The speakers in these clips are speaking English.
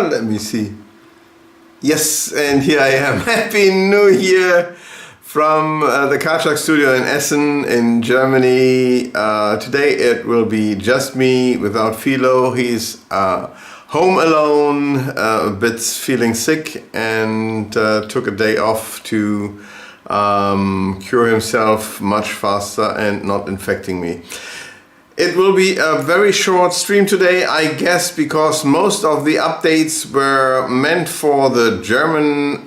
Let me see. Yes, and here I am. Happy New Year from the Karchak studio in Essen in Germany. Today it will be just me without Philo. He's home alone, a bit feeling sick, and took a day off to cure himself much faster and not infecting me. It will be a very short stream today, I guess, because most of the updates were meant for the German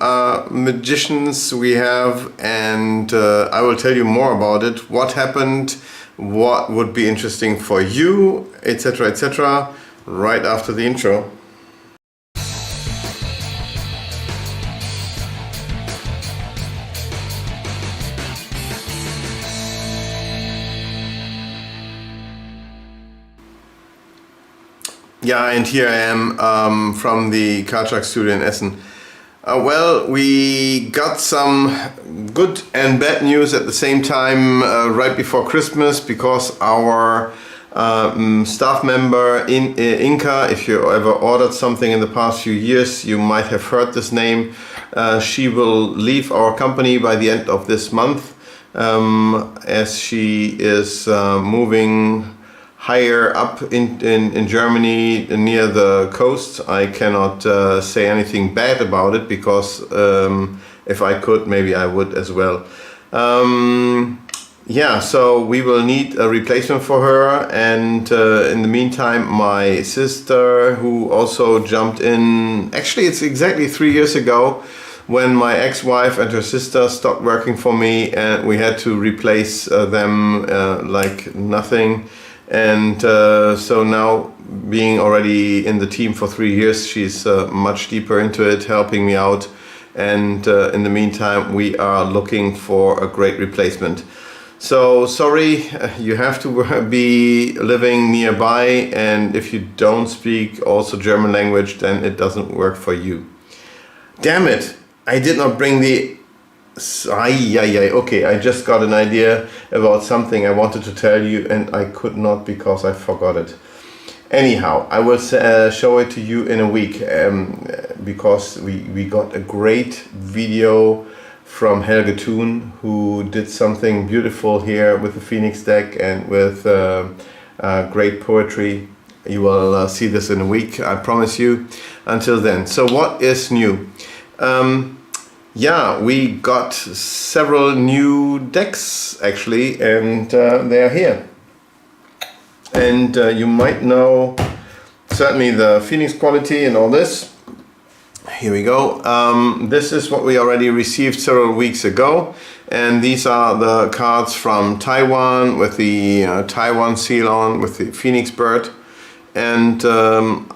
magicians we have, and I will tell you more about it, what happened, what would be interesting for you, etc., right after the intro. Yeah, and here I am from the Karchak studio in Essen. Well, we got some good and bad news at the same time right before Christmas, because our staff member Inka, if you ever ordered something in the past few years, you might have heard this name. She will leave our company by the end of this month, as she is moving higher up in Germany near the coast. I cannot say anything bad about it, because if I could, maybe I would as well. Yeah, so we will need a replacement for her, and in the meantime my sister, who also jumped in, actually it's exactly 3 years ago when my ex-wife and her sister stopped working for me, and we had to replace them like nothing. And so now being already in the team for 3 years, she's much deeper into it, helping me out. And in the meantime, we are looking for a great replacement. So sorry, you have to be living nearby, and if you don't speak also German language, then it doesn't work for you. Damn it, I did not bring the... Okay, I just got an idea about something I wanted to tell you and I could not because I forgot it. Anyhow, I will show it to you in a week because we got a great video from Helge Thun, who did something beautiful here with the Phoenix deck and with great poetry. You will see this in a week, I promise you. Until then, so what is new? Yeah, we got several new decks actually, and they are here. And you might know certainly the Phoenix quality and all this. Here we go. This is what we already received several weeks ago, and these are the cards from Taiwan with the Taiwan seal on with the Phoenix bird. And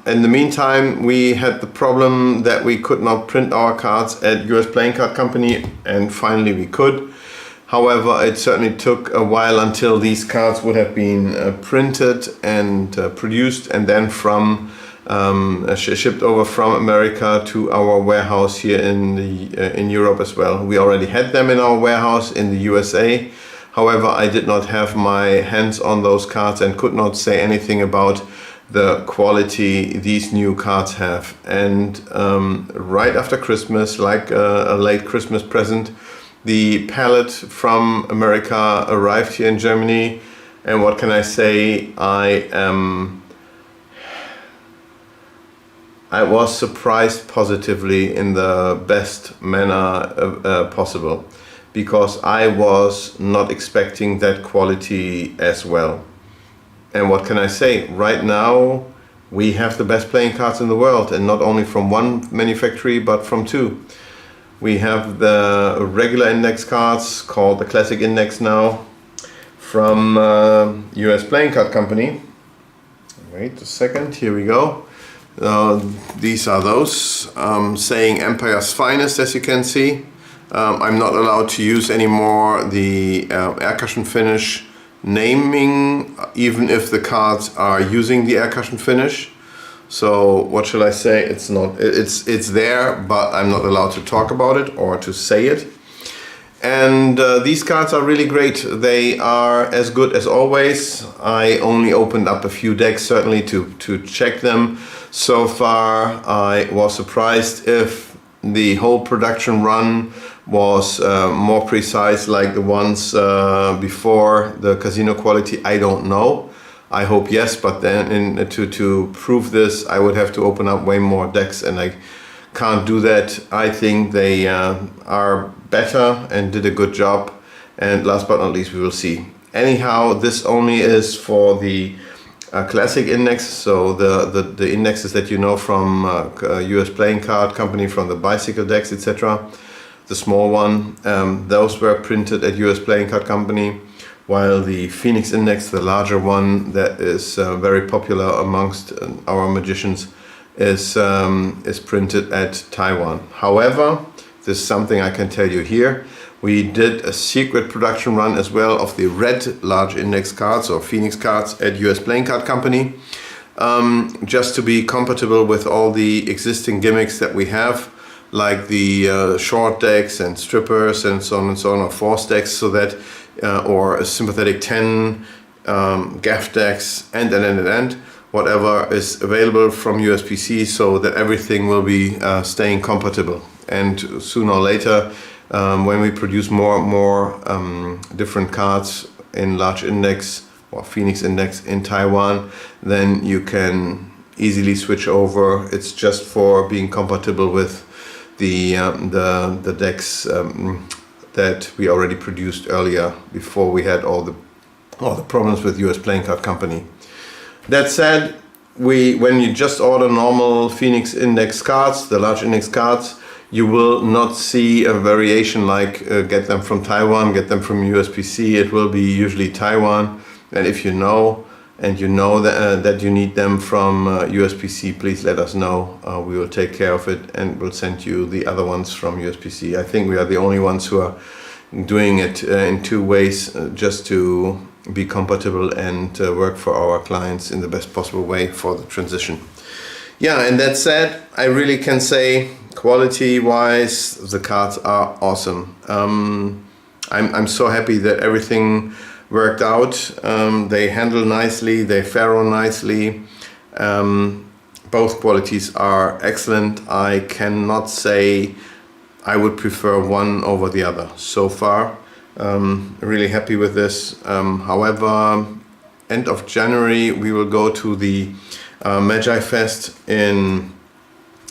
in the meantime, we had the problem that we could not print our cards at US Playing Card Company, and finally we could. However, it certainly took a while until these cards would have been printed and produced, and then from shipped over from America to our warehouse here in Europe as well. We already had them in our warehouse in the USA. However, I did not have my hands on those cards and could not say anything about the quality these new cards have. And right after Christmas, like a late Christmas present, the palette from America arrived here in Germany. And what can I say? I was surprised positively in the best manner possible, because I was not expecting that quality as well. And what can I say? Right now we have the best playing cards in the world, and not only from one manufacturer but from two. We have the regular index cards called the Classic Index now from US Playing Card Company. Wait a second, here we go. These are those saying Empire's Finest, as you can see. I'm not allowed to use anymore the air cushion finish naming, even if the cards are using the air cushion finish. So what shall I say? It's there, but I'm not allowed to talk about it or to say it. And these cards are really great. They are as good as always. I only opened up a few decks certainly to check them. So far I was surprised if the whole production run was more precise like the ones before the Casino quality. I don't know. I hope yes, but then to prove this I would have to open up way more decks, and I can't do that. I think they are better and did a good job, and last but not least we will see. Anyhow, this only is for the Classic Index, so the indexes that you know from US Playing Card Company, from the bicycle decks, etc. The small one, those were printed at US Playing Card Company, while the Phoenix Index, the larger one that is very popular amongst our magicians, is printed at Taiwan. However, this is something I can tell you here. We did a secret production run as well of the red large index cards or Phoenix cards at US Playing Card Company, just to be compatible with all the existing gimmicks that we have, like the short decks and strippers and so on, or force decks, so that or a sympathetic 10 gaff decks and whatever is available from USPC, so that everything will be staying compatible. And sooner or later, when we produce more different cards in large index or Phoenix Index in Taiwan, then you can easily switch over. It's just for being compatible with the decks that we already produced earlier, before we had all the problems with US Playing Card Company. That said, when you just order normal Phoenix Index cards, the large index cards, you will not see a variation like get them from Taiwan, get them from USPC. It will be usually Taiwan. And if you know and you know that you need them from USPC, please let us know. We will take care of it and we'll send you the other ones from USPC. I think we are the only ones who are doing it in two ways, just to be compatible and work for our clients in the best possible way for the transition. Yeah, and that said, I really can say quality-wise, the cards are awesome. I'm so happy that everything worked out. They handle nicely, they ferro nicely. Both qualities are excellent. I cannot say I would prefer one over the other so far. Really happy with this. However, end of January we will go to the Magi Fest in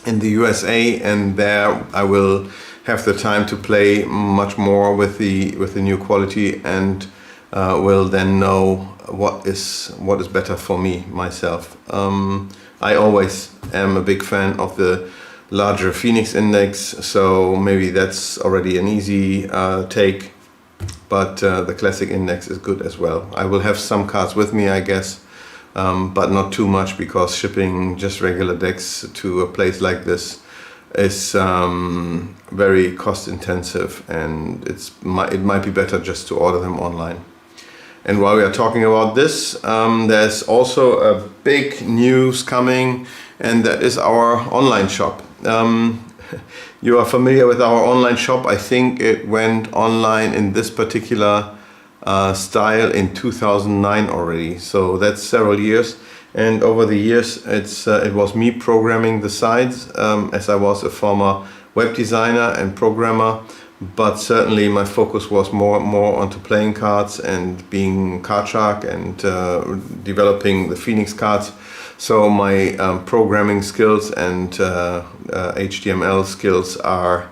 the USA, and there I will have the time to play much more with the new quality, and will then know what is better for me myself. I always am a big fan of the larger Phoenix Index, so maybe that's already an easy take, but the Classic Index is good as well. I will have some cards with me, I guess, but not too much, because shipping just regular decks to a place like this is very cost intensive, and it might be better just to order them online. And while we are talking about this, there's also a big news coming, and that is our online shop. You are familiar with our online shop. I think it went online in this particular style in 2009 already, so that's several years. And over the years, it was me programming the sites, as I was a former web designer and programmer. But certainly my focus was more onto playing cards and being Card Shark and developing the Phoenix cards. So my programming skills and HTML skills are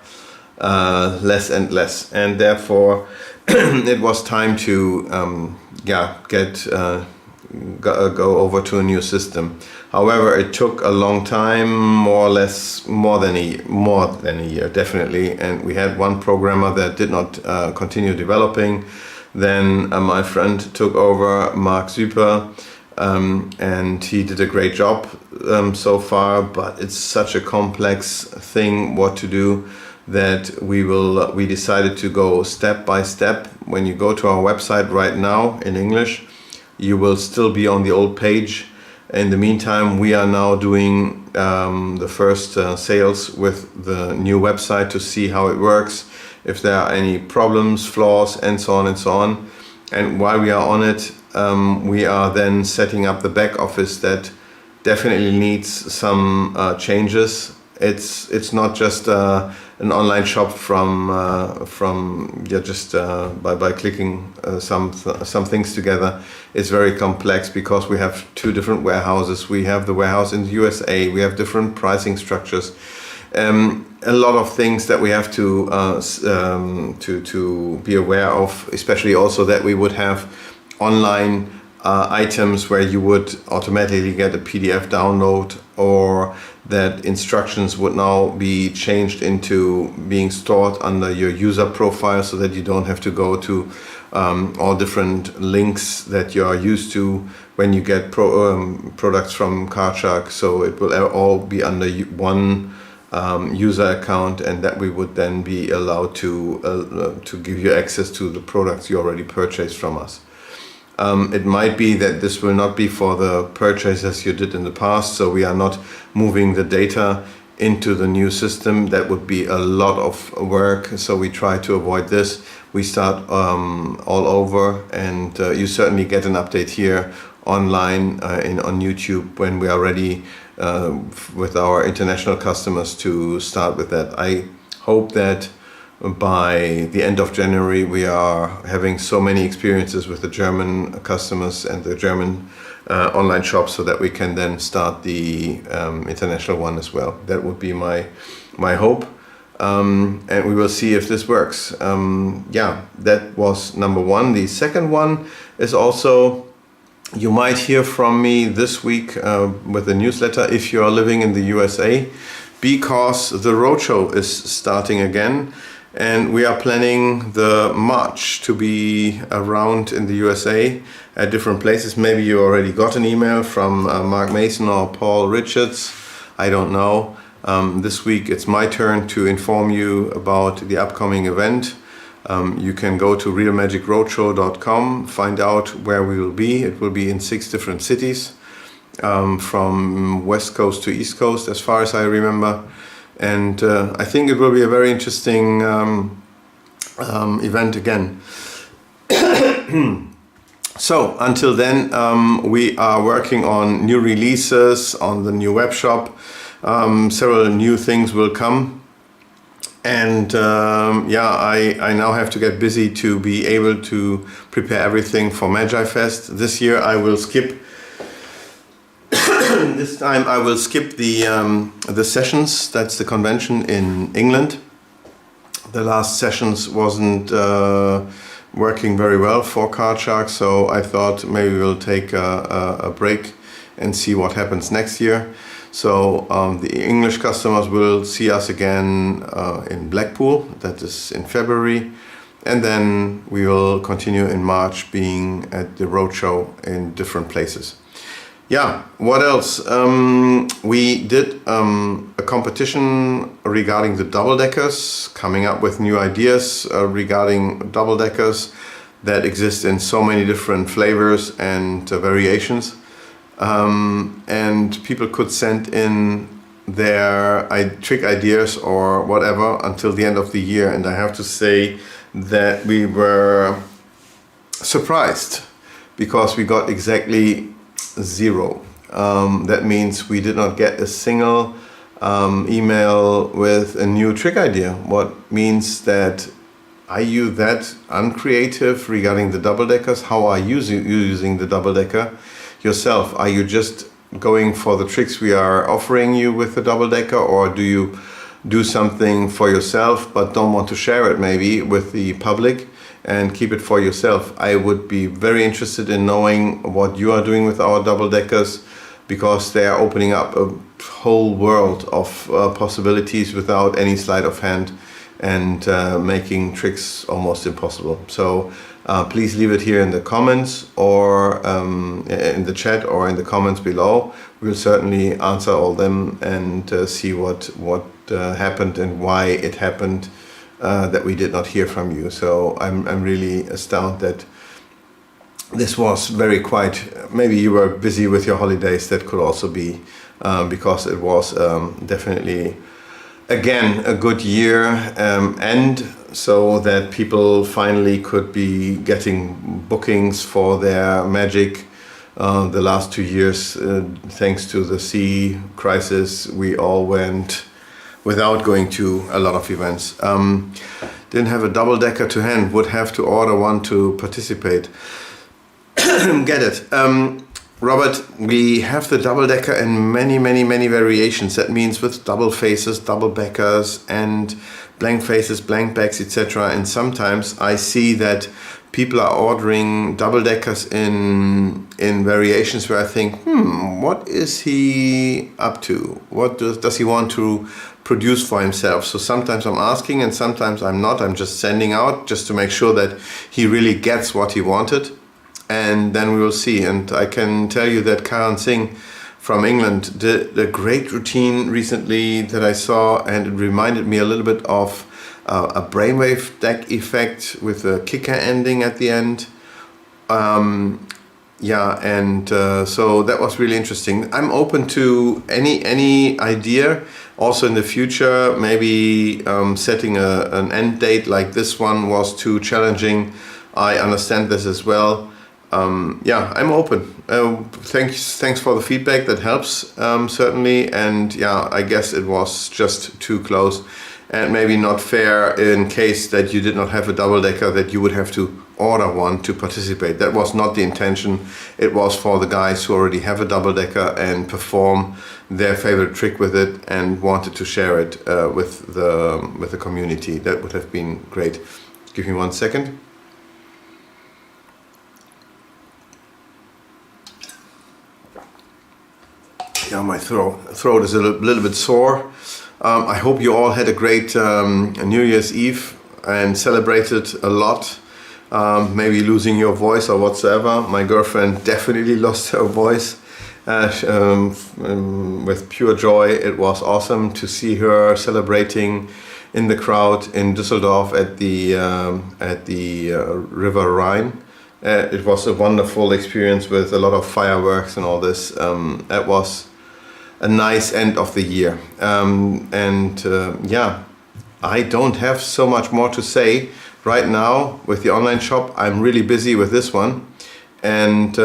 less and less, and therefore it was time to go over to a new system. However, it took a long time, more than a year, definitely. And we had one programmer that did not continue developing. Then my friend took over, Mark Süper, and he did a great job so far. But it's such a complex thing what to do that we decided to go step by step. When you go to our website right now in English, you will still be on the old page. In the meantime, we are now doing the first sales with the new website to see how it works, if there are any problems, flaws, and so on and so on. And while we are on it, we are then setting up the back office that definitely needs some changes. It's not just an online shop by clicking some things together. It's very complex because we have two different warehouses. We have the warehouse in the USA. We have different pricing structures. A lot of things that we have to be aware of, especially also that we would have online items where you would automatically get a PDF download, or that instructions would now be changed into being stored under your user profile, so that you don't have to go to all different links that you are used to when you get products from Card Shark. So it will all be under one user account, and that we would then be allowed to give you access to the products you already purchased from us. It might be that this will not be for the purchases you did in the past, so we are not moving the data into the new system. That would be a lot of work, so we try to avoid this. We start all over, and you certainly get an update here online on YouTube when we are ready with our international customers to start with that. I hope that by the end of January we are having so many experiences with the German customers and the German online shop, so that we can then start the international one as well. That would be my hope, and we will see if this works. That was number one. The second one is also, you might hear from me this week with a newsletter if you are living in the USA, because the roadshow is starting again. and we are planning the March to be around in the USA at different places. Maybe you already got an email from Mark Mason or Paul Richards, I don't know. This week it's my turn to inform you about the upcoming event. You can go to realmagicroadshow.com, find out where we will be. It will be in 6 different cities, from West Coast to East Coast, as far as I remember. And I think it will be a very interesting event again. So until then, we are working on new releases, on the new web shop. Several new things will come. And I now have to get busy to be able to prepare everything for Magi Fest. This year I will skip. This time I will skip the sessions. That's the convention in England. The last sessions wasn't working very well for Card Shark, so I thought maybe we'll take a break and see what happens next year. So the English customers will see us again in Blackpool, that is in February, and then we will continue in March being at the roadshow in different places. Yeah, what else? We did a competition regarding the double-deckers, coming up with new ideas regarding double-deckers that exist in so many different flavors and variations. And people could send in their trick ideas or whatever until the end of the year, and I have to say that we were surprised because we got exactly 0. That means we did not get a single email with a new trick idea. What means that, are you that uncreative regarding the double-deckers? How are you using the double-decker yourself? Are you just going for the tricks we are offering you with the double-decker, or do you do something for yourself but don't want to share it maybe with the public and keep it for yourself? I would be very interested in knowing what you are doing with our double-deckers, because they are opening up a whole world of possibilities without any sleight of hand and making tricks almost impossible. So please leave it here in the comments or in the chat or in the comments below. We'll certainly answer all them and see what happened and why it happened that we did not hear from you. So I'm really astounded that this was very quiet. Maybe you were busy with your holidays. That could also be because it was definitely, again, a good year end, so that people finally could be getting bookings for their magic. The last 2 years, thanks to the sea crisis, we all went without going to a lot of events. Didn't have a double-decker to hand, would have to order one to participate. Get it. Robert, we have the double-decker in many variations. That means with double faces, double backers, and blank faces, blank backs, etc. And sometimes I see that people are ordering double-deckers in variations where I think, what is he up to? What does he want to produce for himself? So sometimes I'm asking and sometimes I'm not. I'm just sending out just to make sure that he really gets what he wanted. And then we will see. And I can tell you that Karan Singh from England did a great routine recently that I saw, and it reminded me a little bit of a brainwave deck effect with a kicker ending at the end. So that was really interesting. I'm open to any idea. Also in the future, maybe setting an end date like this one was too challenging. I understand this as well. I'm open. Thanks for the feedback. That helps certainly. And I guess it was just too close and maybe not fair in case that you did not have a double-decker, that you would have to order one to participate. That was not the intention. It was for the guys who already have a double-decker and perform their favorite trick with it and wanted to share it with the community. That would have been great. Give me 1 second. Yeah, my throat is a little bit sore. I hope you all had a great New Year's Eve and celebrated a lot. Maybe losing your voice or whatsoever. My girlfriend definitely lost her voice. With pure joy, it was awesome to see her celebrating in the crowd in Düsseldorf at the River Rhine. It was a wonderful experience with a lot of fireworks and all this. That was a nice end of the year. I don't have so much more to say right now with the online shop. I'm really busy with this one. And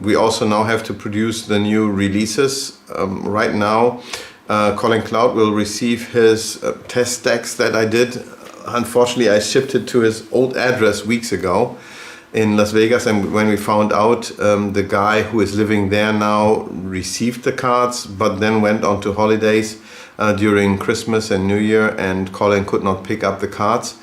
we also now have to produce the new releases. Right now, Colin Cloud will receive his test decks that I did. Unfortunately, I shipped it to his old address weeks ago in Las Vegas, and when we found out, the guy who is living there now received the cards, but then went on to holidays during Christmas and New Year, and Colin could not pick up the cards.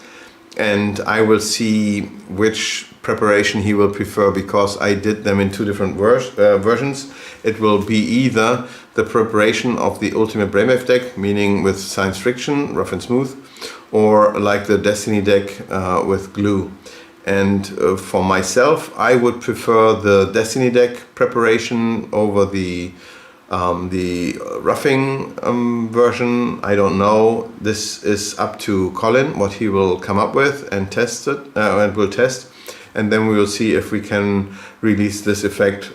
And I will see which preparation he will prefer, because I did them in two different versions. It will be either the preparation of the Ultimate Brainwave deck, meaning with science friction, rough and smooth, or like the Destiny deck with glue. And for myself, I would prefer the Destiny deck preparation over the roughing version. I don't know. This is up to Colin, what he will come up with and test it, and will test. And then we will see if we can release this effect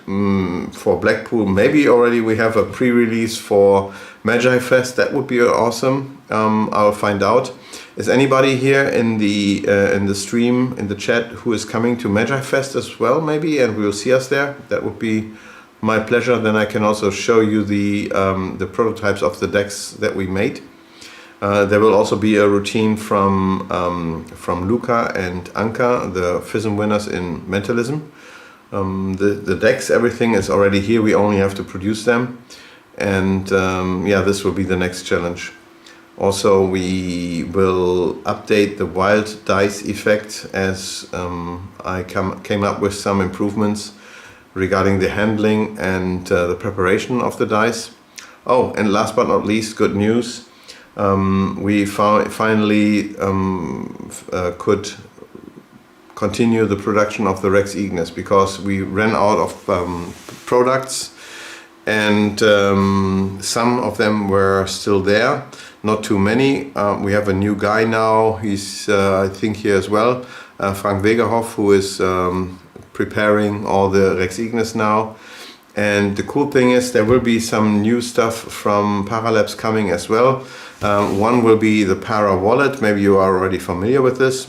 for Blackpool. Maybe already we have a pre-release for Magi Fest. That would be awesome. I'll find out. Is anybody here in the stream, in the chat, who is coming to Magi Fest as well, maybe, and we will see us there? That would be my pleasure. Then I can also show you the prototypes of the decks that we made. There will also be a routine from Luca and Anka, the FISM winners in Mentalism. The decks, everything is already here. We only have to produce them, and this will be the next challenge. Also, we will update the wild dice effect, as I came up with some improvements regarding the handling and the preparation of the dice. Oh, and last but not least, good news. We finally could continue the production of the Rex Ignis, because we ran out of products, and some of them were still there, not too many. We have a new guy now. He's I think here as well, Frank Wegerhoff, who is preparing all the Rex Ignis now. And the cool thing is there will be some new stuff from Paralabs coming as well. One will be the Para wallet. Maybe you are already familiar with this.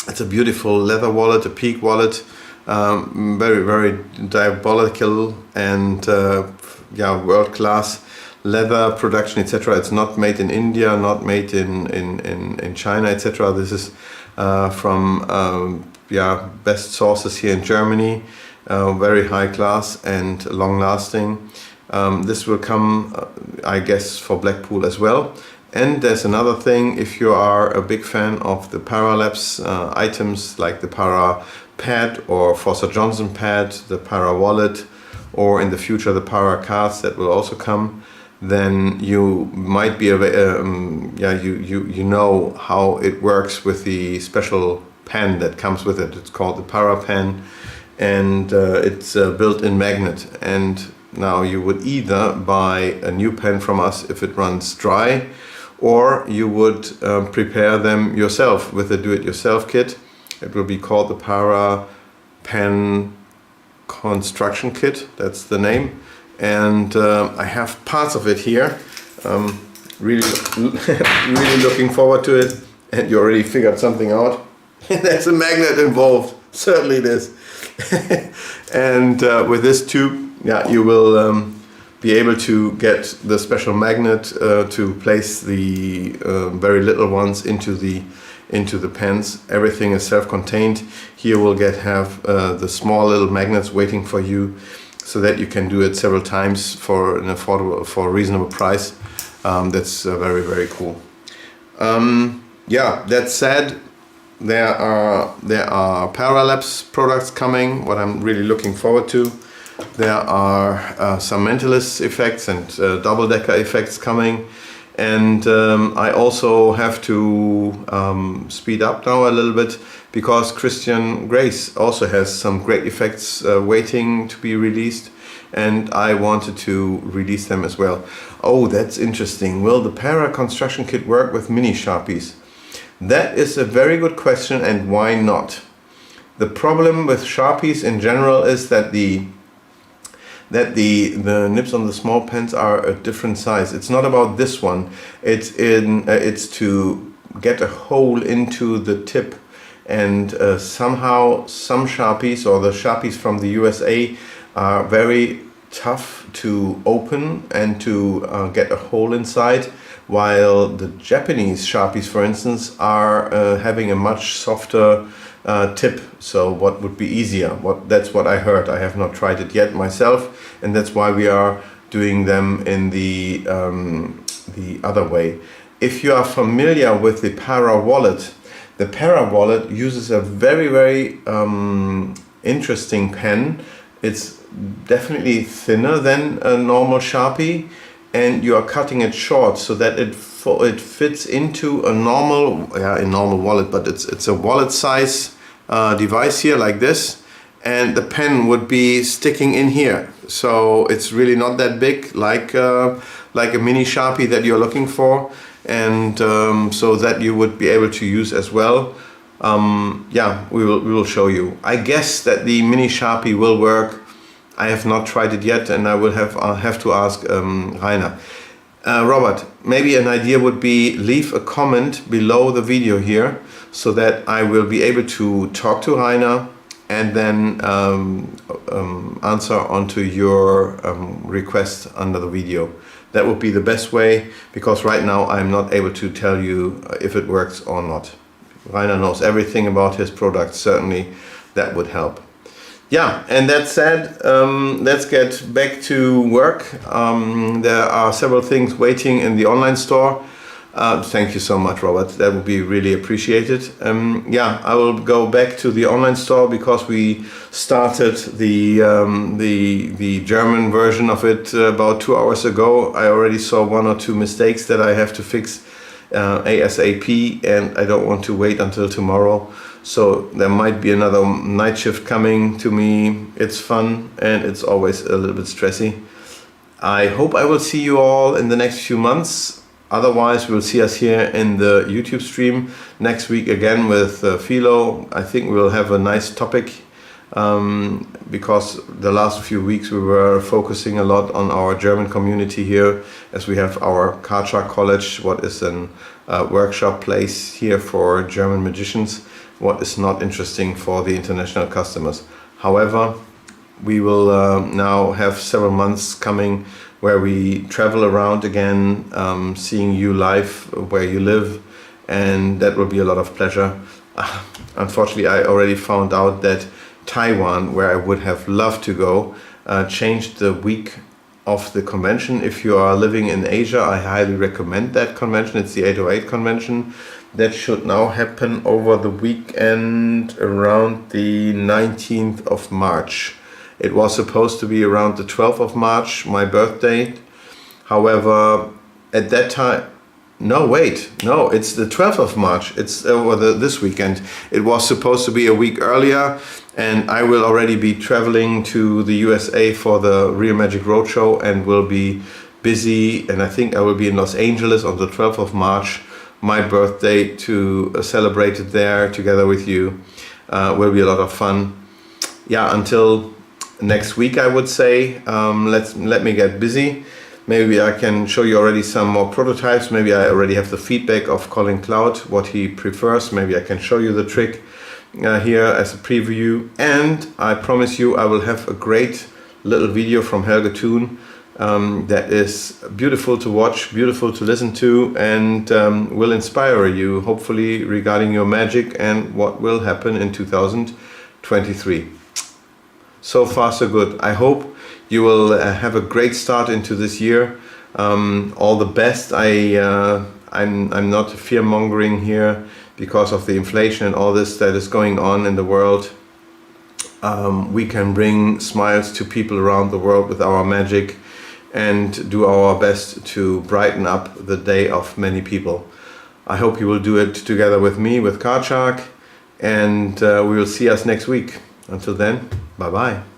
It's a beautiful leather wallet, a Peak wallet, very, very diabolical and world-class leather production, etc. It's not made in India, not made in China, etc. This is from best sources here in Germany. Very high class and long lasting. This will come, I guess, for Blackpool as well. And there's another thing, if you are a big fan of the Paralabs items like the Para pad or Foster Johnson pad, the Para wallet, or in the future the Para cards that will also come, then you might be you know how it works with the special pen that comes with it. It's called the Para pen, and it's a built-in magnet. And now you would either buy a new pen from us if it runs dry, or you would prepare them yourself with a do-it-yourself kit. It will be called the Para Pen Construction Kit. That's the name. And I have parts of it here. Really looking forward to it. And you already figured something out. There's a magnet involved. Certainly it is. And with this tube, you will be able to get the special magnet to place the very little ones into the pens. Everything is self-contained. Here we'll have the small little magnets waiting for you, so that you can do it several times for a reasonable price. That's very, very cool. That said, there are Paralabs products coming, what I'm really looking forward to. There are some Mentalist effects and double-decker effects coming, And I also have to speed up now a little bit because Christian Grace also has some great effects waiting to be released, and I wanted to release them as well. Oh, that's interesting. Will the Para construction kit work with mini Sharpies? That is a very good question, and why not? The problem with Sharpies in general is that the nibs on the small pens are a different size. It's not about this one. It's to get a hole into the tip, and somehow some Sharpies, or the Sharpies from the USA, are very tough to open and to get a hole inside, while the Japanese Sharpies, for instance, are having a much softer tip. So what would be easier? That's what I heard. I have not tried it yet myself, and that's why we are doing them in the other way. If you are familiar with the Para wallet, the Para wallet uses a very interesting pen. It's definitely thinner than a normal Sharpie, and you are cutting it short so that it fits into a normal wallet, but it's a wallet size device here, like this, and the pen would be sticking in here. So it's really not that big, like a mini Sharpie that you're looking for, and so that you would be able to use as well. We will show you. I guess that the mini Sharpie will work. I have not tried it yet, and I will have to ask Rainer. Robert, maybe an idea would be leave a comment below the video here, so that I will be able to talk to Rainer and then answer onto your request under the video. That would be the best way, because right now I'm not able to tell you if it works or not. Rainer knows everything about his product. Certainly that would help. Yeah, and that said, let's get back to work. There are several things waiting in the online store. Thank you so much, Robert. That would be really appreciated. I will go back to the online store because we started the German version of it about 2 hours ago. I already saw 1 or 2 mistakes that I have to fix ASAP, and I don't want to wait until tomorrow. So there might be another night shift coming to me. It's fun, and it's always a little bit stressy. I hope I will see you all in the next few months. Otherwise, we'll see us here in the YouTube stream next week again with Philo. I think we'll have a nice topic because the last few weeks we were focusing a lot on our German community here, as we have our Karchak College, what is a workshop place here for German magicians, what is not interesting for the international customers. However, we will now have several months coming where we travel around again, seeing you live where you live, and that will be a lot of pleasure. Unfortunately, I already found out that Taiwan, where I would have loved to go, changed the week of the convention. If you are living in Asia, I highly recommend that convention. It's the 808 convention. That should now happen over the weekend around the 19th of March. It was supposed to be around the 12th of March, my birthday. However, at that time, it's the 12th of March. It's over this weekend. It was supposed to be a week earlier, and I will already be traveling to the USA for the Real Magic Roadshow and will be busy. And I think I will be in Los Angeles on the 12th of March, my birthday, to celebrate it there together with you. Will be a lot of fun. Yeah, until next week, I would say. Let me get busy. Maybe I can show you already some more prototypes. Maybe I already have the feedback of Colin Cloud, what he prefers. Maybe I can show you the trick here as a preview. And I promise you I will have a great little video from Helge Thun that is beautiful to watch, beautiful to listen to, and will inspire you, hopefully, regarding your magic and what will happen in 2023. So far, so good. I hope you will have a great start into this year. All the best. I'm not fear-mongering here because of the inflation and all this that is going on in the world. We can bring smiles to people around the world with our magic, and do our best to brighten up the day of many people. I hope you will do it together with me, with Card Shark, and we will see us next week. Until then, bye bye.